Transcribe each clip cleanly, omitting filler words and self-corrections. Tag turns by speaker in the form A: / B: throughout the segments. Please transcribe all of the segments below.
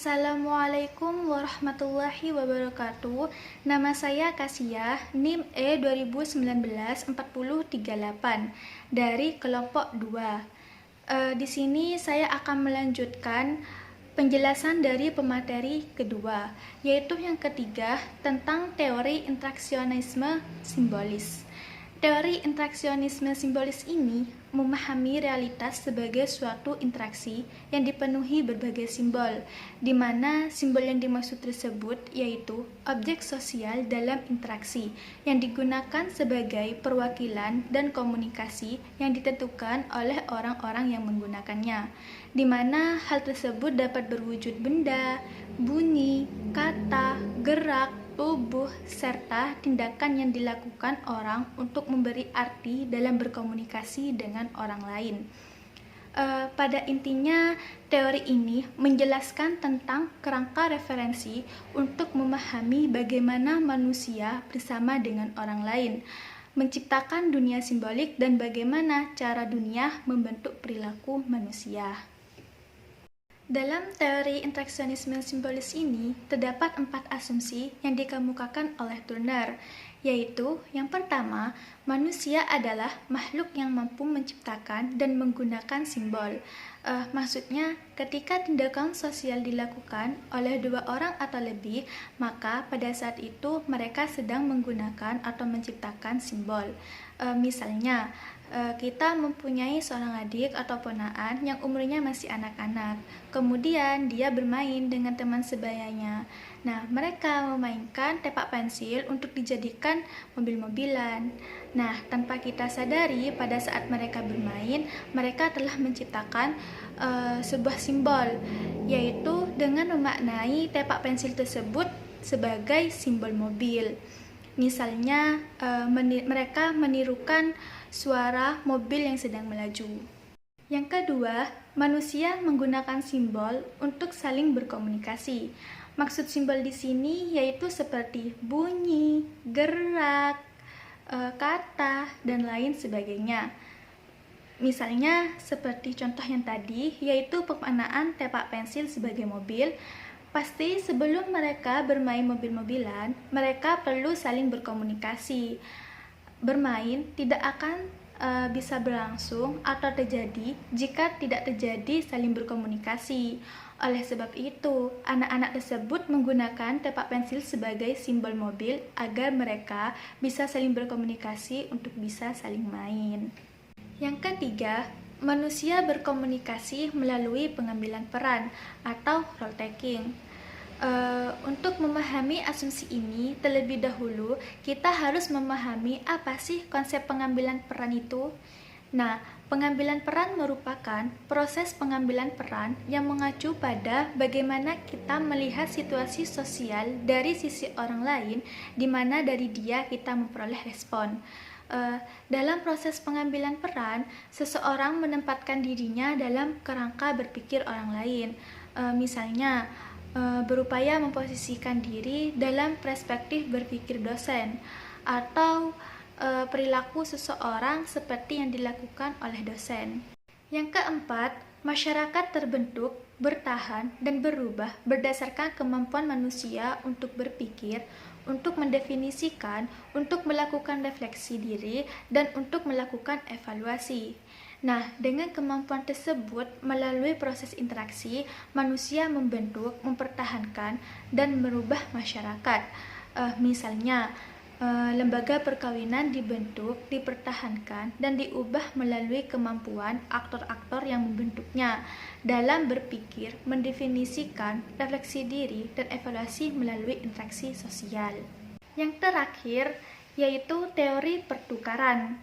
A: Assalamualaikum warahmatullahi wabarakatuh. Nama saya Kasia, NIM E2019-4038 dari kelompok 2. Di sini saya akan melanjutkan penjelasan dari pemateri kedua, yaitu yang ketiga tentang teori interaksionisme simbolis. Teori interaksionisme simbolis ini memahami realitas sebagai suatu interaksi yang dipenuhi berbagai simbol, di mana simbol yang dimaksud tersebut yaitu objek sosial dalam interaksi yang digunakan sebagai perwakilan dan komunikasi yang ditentukan oleh orang-orang yang menggunakannya, di mana hal tersebut dapat berwujud benda, bunyi, kata, gerak, tubuh, serta tindakan yang dilakukan orang untuk memberi arti dalam berkomunikasi dengan orang lain. Pada intinya, teori ini menjelaskan tentang kerangka referensi untuk memahami bagaimana manusia bersama dengan orang lain, menciptakan dunia simbolik, dan bagaimana cara dunia membentuk perilaku manusia. Dalam teori interaksionisme simbolis ini, terdapat 4 asumsi yang dikemukakan oleh Turner, yaitu yang pertama, manusia adalah makhluk yang mampu menciptakan dan menggunakan simbol. Maksudnya, ketika tindakan sosial dilakukan oleh 2 orang atau lebih, maka pada saat itu mereka sedang menggunakan atau menciptakan simbol. Misalnya, kita mempunyai seorang adik atau ponaan yang umurnya masih anak-anak. Kemudian dia bermain dengan teman sebayanya. Nah, mereka memainkan tepak pensil untuk dijadikan mobil-mobilan. Nah, tanpa kita sadari, pada saat mereka bermain, mereka telah menciptakan sebuah simbol, yaitu dengan memaknai tepak pensil tersebut sebagai simbol mobil. Misalnya, mereka menirukan suara mobil yang sedang melaju. Yang kedua, manusia menggunakan simbol untuk saling berkomunikasi. Maksud simbol di sini yaitu seperti bunyi, gerak, kata, dan lain sebagainya. Misalnya, seperti contoh yang tadi, yaitu pemaknaan tepak pensil sebagai mobil. Pasti sebelum mereka bermain mobil-mobilan, mereka perlu saling berkomunikasi. Bermain tidak akan bisa berlangsung atau terjadi jika tidak terjadi saling berkomunikasi. Oleh sebab itu, anak-anak tersebut menggunakan tepak pensil sebagai simbol mobil agar mereka bisa saling berkomunikasi untuk bisa saling main. Yang ketiga, manusia berkomunikasi melalui pengambilan peran atau role taking. Untuk memahami asumsi ini, terlebih dahulu kita harus memahami apa sih konsep pengambilan peran itu. Nah, pengambilan peran merupakan proses pengambilan peran yang mengacu pada bagaimana kita melihat situasi sosial dari sisi orang lain, di mana dari dia kita memperoleh respon. Dalam proses pengambilan peran, seseorang menempatkan dirinya dalam kerangka berpikir orang lain. Misalnya, berupaya memposisikan diri dalam perspektif berpikir dosen, atau perilaku seseorang seperti yang dilakukan oleh dosen. Yang keempat, masyarakat terbentuk, bertahan, dan berubah berdasarkan kemampuan manusia untuk berpikir, untuk mendefinisikan, untuk melakukan refleksi diri, dan untuk melakukan evaluasi. Nah, dengan kemampuan tersebut, melalui proses interaksi, manusia membentuk, mempertahankan, dan merubah masyarakat. Misalnya, lembaga perkawinan dibentuk, dipertahankan, dan diubah melalui kemampuan aktor-aktor yang membentuknya dalam berpikir, mendefinisikan, refleksi diri, dan evaluasi melalui interaksi sosial. Yang terakhir, yaitu teori pertukaran.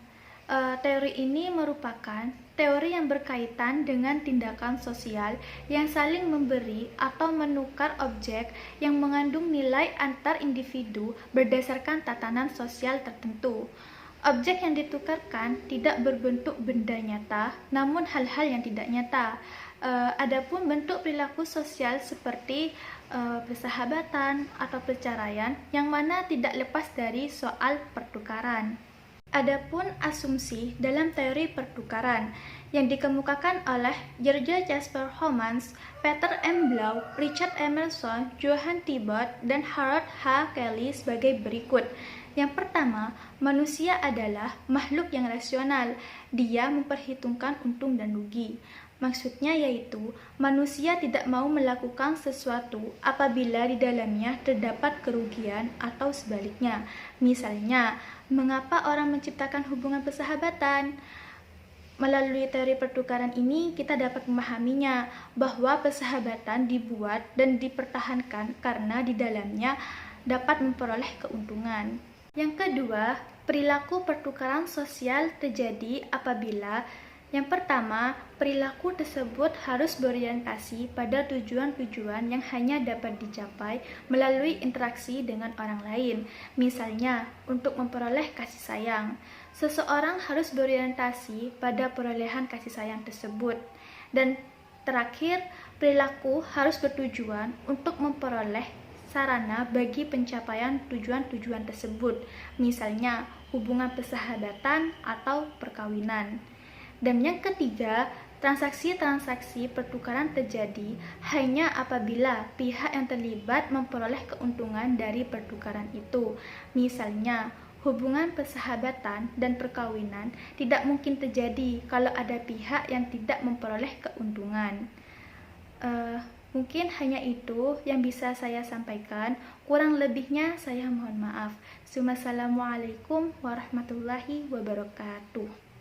A: Teori ini merupakan teori yang berkaitan dengan tindakan sosial yang saling memberi atau menukar objek yang mengandung nilai antar individu berdasarkan tatanan sosial tertentu. Objek yang ditukarkan tidak berbentuk benda nyata, namun hal-hal yang tidak nyata. Adapun bentuk perilaku sosial seperti persahabatan atau perceraian yang mana tidak lepas dari soal pertukaran. Adapun asumsi dalam teori pertukaran yang dikemukakan oleh George Jasper Homans, Peter M. Blau, Richard Emerson, Johann Thibaut, dan Harold H. Kelly sebagai berikut. Yang pertama, manusia adalah makhluk yang rasional. Dia memperhitungkan untung dan rugi. Maksudnya yaitu, manusia tidak mau melakukan sesuatu apabila di dalamnya terdapat kerugian atau sebaliknya. Misalnya, mengapa orang menciptakan hubungan persahabatan? Melalui teori pertukaran ini, kita dapat memahaminya bahwa persahabatan dibuat dan dipertahankan karena di dalamnya dapat memperoleh keuntungan. Yang kedua, perilaku pertukaran sosial terjadi apabila yang pertama, perilaku tersebut harus berorientasi pada tujuan-tujuan yang hanya dapat dicapai melalui interaksi dengan orang lain. Misalnya, untuk memperoleh kasih sayang. Seseorang harus berorientasi pada perolehan kasih sayang tersebut. Dan terakhir, perilaku harus bertujuan untuk memperoleh sarana bagi pencapaian tujuan-tujuan tersebut. Misalnya, hubungan persahabatan atau perkawinan. Dan yang ketiga, transaksi-transaksi pertukaran terjadi hanya apabila pihak yang terlibat memperoleh keuntungan dari pertukaran itu. Misalnya, hubungan persahabatan dan perkawinan tidak mungkin terjadi kalau ada pihak yang tidak memperoleh keuntungan. Mungkin hanya itu yang bisa saya sampaikan. Kurang lebihnya saya mohon maaf. Wassalamualaikum warahmatullahi wabarakatuh.